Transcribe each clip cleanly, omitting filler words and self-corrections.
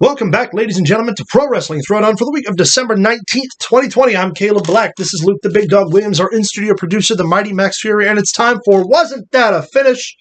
Welcome back, ladies and gentlemen, to Pro Wrestling Throwdown for the week of December 19th, 2020. I'm Caleb Black. This is Luke the Big Dog Williams, our in-studio producer, the mighty Max Fury, and it's time for Wasn't That a Finish?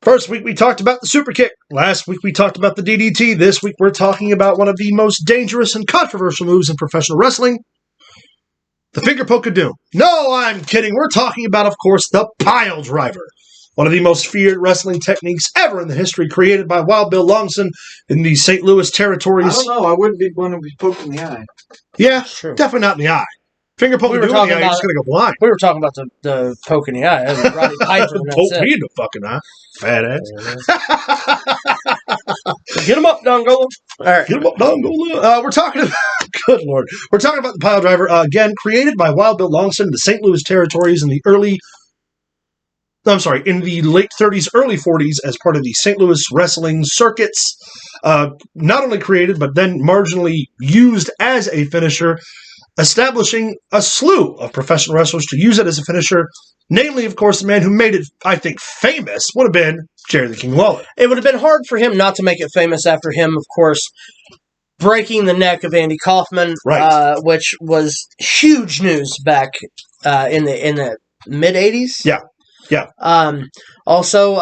First week, we talked about the super kick. Last week, we talked about the DDT. This week, we're talking about one of the most dangerous and controversial moves in professional wrestling, the finger poke of doom. No, I'm kidding. We're talking about, of course, the Piledriver. One of the most feared wrestling techniques ever in the history, created by Wild Bill Longson in the St. Louis territories. I don't know. I wouldn't want to be poked in the eye. Yeah, definitely not in the eye. Finger poke in the eye, you're just going to go blind. We were talking about the poke in the eye. That was Roddy Piper. Poke me in the fucking eye. Fat ass. Get him up, Dongola. All right. Get him up, Dongola. We're talking about, good Lord. We're talking about the Piledriver, again, created by Wild Bill Longson in the St. Louis territories in the late 30s, early 40s, as part of the St. Louis wrestling circuits. Not only created, but then marginally used as a finisher, establishing a slew of professional wrestlers to use it as a finisher. Namely, of course, the man who made it, I think, famous would have been Jerry the King Lawler. It would have been hard for him not to make it famous after him, of course, breaking the neck of Andy Kaufman, right. Which was huge news back in the mid-'80s. Yeah. Yeah. Also,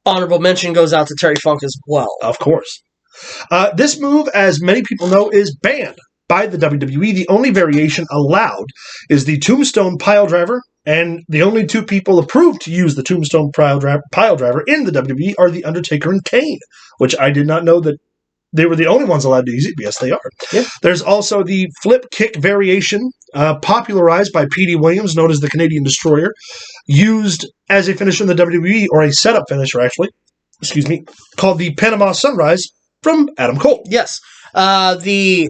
honorable mention goes out to Terry Funk as well. Of course. This move, as many people know, is banned by the WWE. The only variation allowed is the Tombstone Piledriver, and the only two people approved to use the Tombstone Piledriver in the WWE are The Undertaker and Kane, which I did not know that they were the only ones allowed to use it. Yes, they are. Yeah. There's also the flip kick variation, popularized by P.D. Williams, known as the Canadian Destroyer, used as a finisher in the WWE, or a setup finisher, actually, called the Panama Sunrise from Adam Cole. Yes. The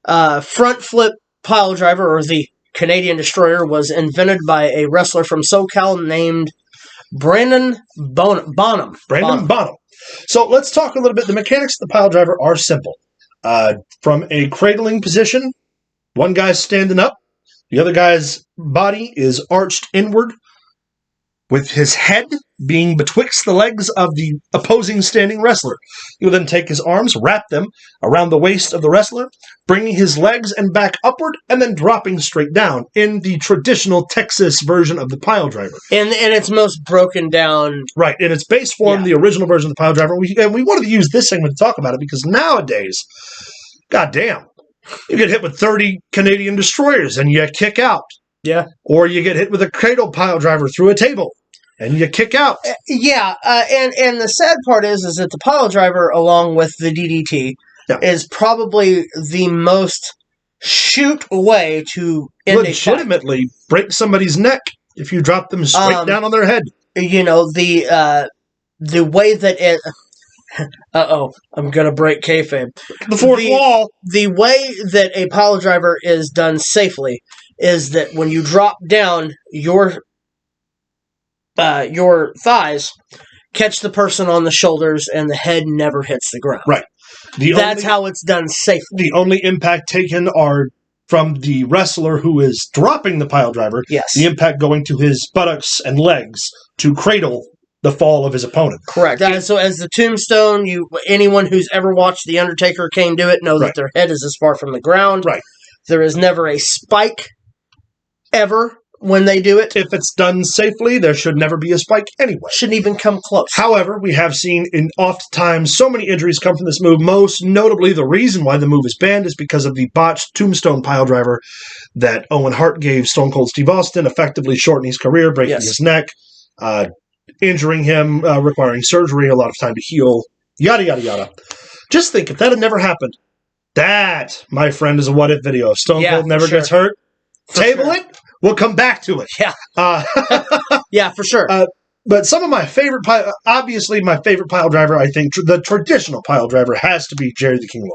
front flip Piledriver, or the Canadian Destroyer, was invented by a wrestler from SoCal named Brandon Bonham. Brandon Bonham. So let's talk a little bit. The mechanics of the Piledriver are simple. From a cradling position, one guy's standing up, the other guy's body is arched inward, with his head being betwixt the legs of the opposing standing wrestler. He will then take his arms, wrap them around the waist of the wrestler, bringing his legs and back upward, and then dropping straight down in the traditional Texas version of the Piledriver. In its most broken down... Right, in its base form, the original version of the Piledriver. And we wanted to use this segment to talk about it, because nowadays, goddamn, you get hit with 30 Canadian Destroyers and you kick out. Yeah. Or you get hit with a cradle Piledriver through a table and you kick out. Yeah, and the sad part is that the Piledriver, along with the DDT, is probably the most shoot way to end legitimately break somebody's neck if you drop them straight down on their head. You know, the way that it... I'm going to break kayfabe. The fourth wall. The way that a Piledriver is done safely is that when you drop down, your thighs catch the person on the shoulders and the head never hits the ground. Right. That's how it's done safely. The only impact taken are from the wrestler who is dropping the Piledriver. Yes. The impact going to his buttocks and legs to cradle the fall of his opponent. Correct. So as the Tombstone, anyone who's ever watched The Undertaker, Kane do it, know that their head is as far from the ground. Right. There is never a spike ever when they do it. If it's done safely, there should never be a spike anyway. Shouldn't even come close. However, we have seen oftentimes so many injuries come from this move. Most notably, the reason why the move is banned is because of the botched Tombstone Piledriver that Owen Hart gave Stone Cold Steve Austin, effectively shortening his career, breaking his neck, injuring him, requiring surgery, a lot of time to heal, yada, yada, yada. Just think, if that had never happened, that, my friend, is a what-if video. If Stone Cold never gets hurt, table it. We'll come back to it. Yeah. Yeah, for sure. But some of my favorite, obviously my favorite Piledriver, I think, the traditional Piledriver has to be Jerry the King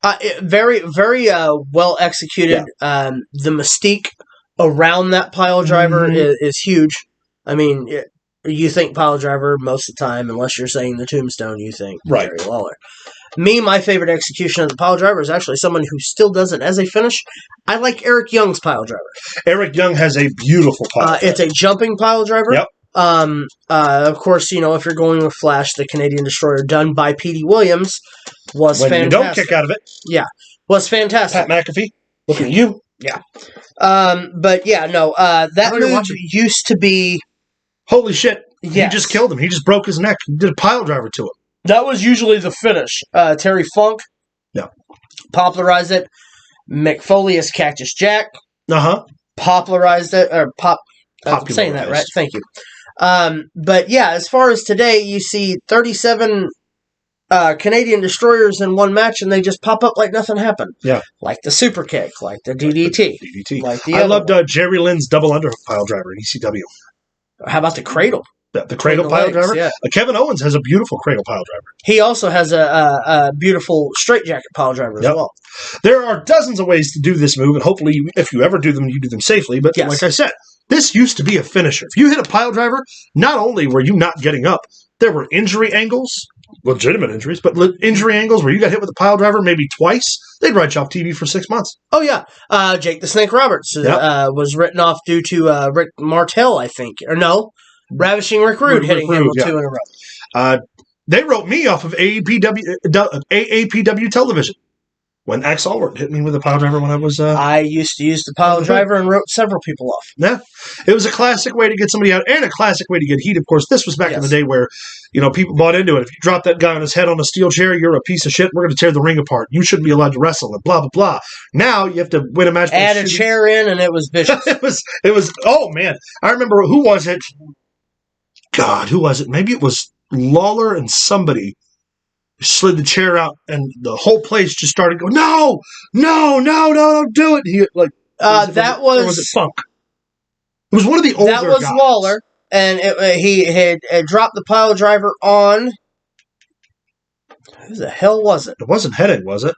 Lawler's. Very, very well executed. Yeah. The mystique around that Piledriver is huge. I mean, you think Piledriver most of the time, unless you're saying the Tombstone, you think Jerry Lawler. My favorite execution of the Piledriver is actually someone who still does it as a finish. I like Eric Young's Piledriver. Eric Young has a beautiful Piledriver. It's a jumping Piledriver. Yep. Of course, if you're going with Flash, the Canadian Destroyer, done by Petey Williams, was When fantastic. you don't kick out of it. Yeah, was fantastic. Pat McAfee, looking at you. Yeah. But yeah, no, that move used to be... Holy shit. Yes. He just killed him. He just broke his neck. He did a pile driver to him. That was usually the finish. Terry Funk popularized it. Mick Foley as Cactus Jack popularized it. I'm saying that right. Thank you. But yeah, as far as today, you see 37 Canadian Destroyers in one match, and they just pop up like nothing happened. Yeah. Like the Super Kick, like the DDT. Like the I loved Jerry Lynn's double under pile driver in ECW. How about the Cradle? The cradle pile driver? Yeah. Kevin Owens has a beautiful cradle pile driver. He also has a beautiful straightjacket pile driver as well. There are dozens of ways to do this move, and hopefully, if you ever do them, you do them safely. But like I said, this used to be a finisher. If you hit a pile driver, not only were you not getting up, there were injury angles, legitimate injuries, but injury angles where you got hit with a pile driver maybe twice. They'd write you off TV for 6 months. Oh, yeah. Jake the Snake Roberts was written off due to Rick Martel, I think. Or no, Ravishing Rick Rude hitting him with 2 in a row. They wrote me off of AAPW television when Axe Allward hit me with a pile driver when I was... I used to use the pile driver and wrote several people off. Yeah. It was a classic way to get somebody out and a classic way to get heat. Of course, this was back in the day where, people bought into it. If you drop that guy on his head on a steel chair, you're a piece of shit. We're going to tear the ring apart. You shouldn't be allowed to wrestle and blah, blah, blah. Now you have to win a match. Add a chair in and it was vicious. it was, oh man. I remember, who was it? God, who was it? Maybe it was Lawler and somebody slid the chair out, and the whole place just started going, no, don't do it. He or was it Funk? It was one of the older guys. That was Lawler, and he had dropped the pile driver on... Who the hell was it? It wasn't Heading, was it?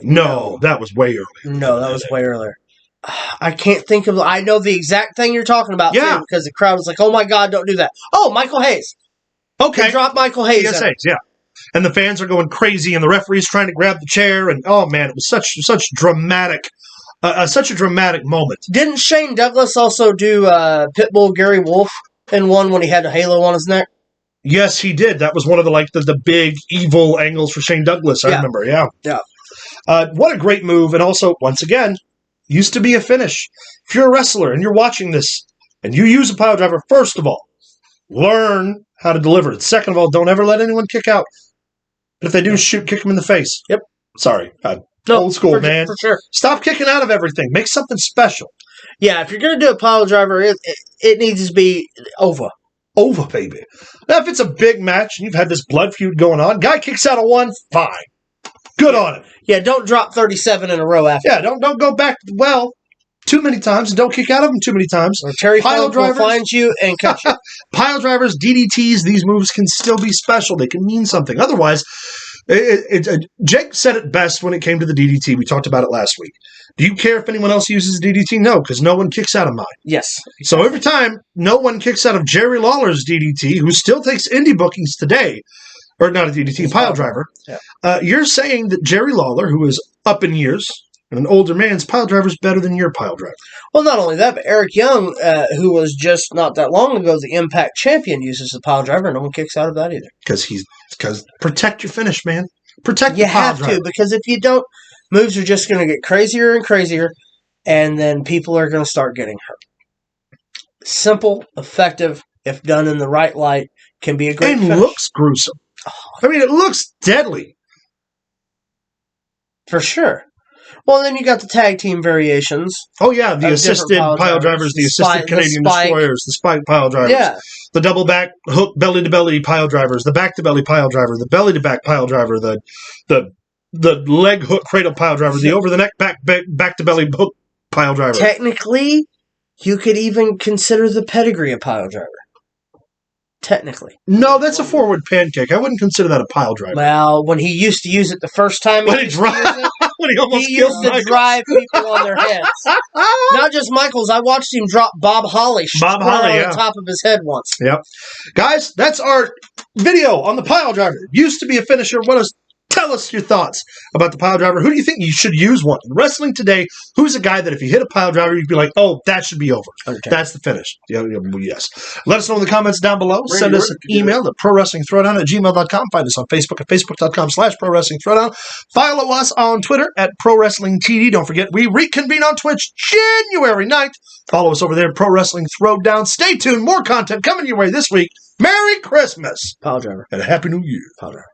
No, that was way earlier. No, that was way earlier. I can't think of... I know the exact thing you're talking about, too, because the crowd was like, oh my God, don't do that. Oh, Michael Hayes. Okay. He dropped Michael Hayes. Yes, Hayes, yeah. And the fans are going crazy, and the referee's trying to grab the chair, and oh man, it was such a dramatic moment. Didn't Shane Douglas also do Pitbull Gary Wolf in one when he had a halo on his neck? Yes, he did. That was one of the big evil angles for Shane Douglas. I remember. Yeah. What a great move, and also once again, used to be a finish. If you're a wrestler and you're watching this and you use a pile driver, first of all, learn how to deliver it. Second of all, don't ever let anyone kick out. But if they do, kick them in the face. Yep. Sorry. Old school, man. For sure. Stop kicking out of everything. Make something special. Yeah, if you're going to do a pile driver, it needs to be over. Over, baby. Now, if it's a big match and you've had this blood feud going on, guy kicks out of one, fine. Good on him. Yeah, don't drop 37 in a row after. Yeah, don't go back, too many times, and don't kick out of them too many times. Or Terry Funk will find you and cut you. Pile drivers, DDTs, these moves can still be special. They can mean something. Otherwise, Jake said it best when it came to the DDT. We talked about it last week. Do you care if anyone else uses DDT? No, because no one kicks out of mine. Yes. So every time no one kicks out of Jerry Lawler's DDT, who still takes indie bookings today, or not a DDT, pile driver, you're saying that Jerry Lawler, who is up in years, and an older man's pile driver is better than your pile driver. Well, not only that, but Eric Young, who was just not that long ago the Impact champion, uses the pile driver, and no one kicks out of that either. Because protect your finish, man. Protect you the pile have driver. to, because if you don't, moves are just going to get crazier and crazier, and then people are going to start getting hurt. Simple, effective, if done in the right light, can be a great finish. Looks gruesome. I mean, it looks deadly. For sure. Well, then you got the tag team variations. Oh, yeah, the assisted pile drivers, the assisted Canadian Destroyers, the spike pile drivers, the double back hook belly-to-belly pile drivers, the back-to-belly pile driver, the belly-to-back pile driver, the leg hook cradle pile driver, the over-the-neck back-to-belly hook pile driver. Technically, you could even consider the pedigree a pile driver. Technically. No, that's a forward pancake. I wouldn't consider that a pile driver. Well, when he used to use it the first time when he used to drive people on their heads. Not just Michaels. I watched him drop Bob Holly on the top of his head once. Yep. Guys, that's our video on the pile driver. Used to be a finisher. What a Tell us your thoughts about the pile driver. Who do you think you should use one? In wrestling today, who's a guy that if you hit a pile driver, you'd be like, oh, that should be over. That's the finish. Yes. Let us know in the comments down below. Send us an email at prowrestling.throwdown@gmail.com. Find us on Facebook at facebook.com/prowrestling.throwdown. Follow us on Twitter at prowrestlingtd. Don't forget, we reconvene on Twitch January 9th. Follow us over there at Pro Wrestling Throwdown. Stay tuned. More content coming your way this week. Merry Christmas. Pile driver. And a Happy New Year. Pile driver.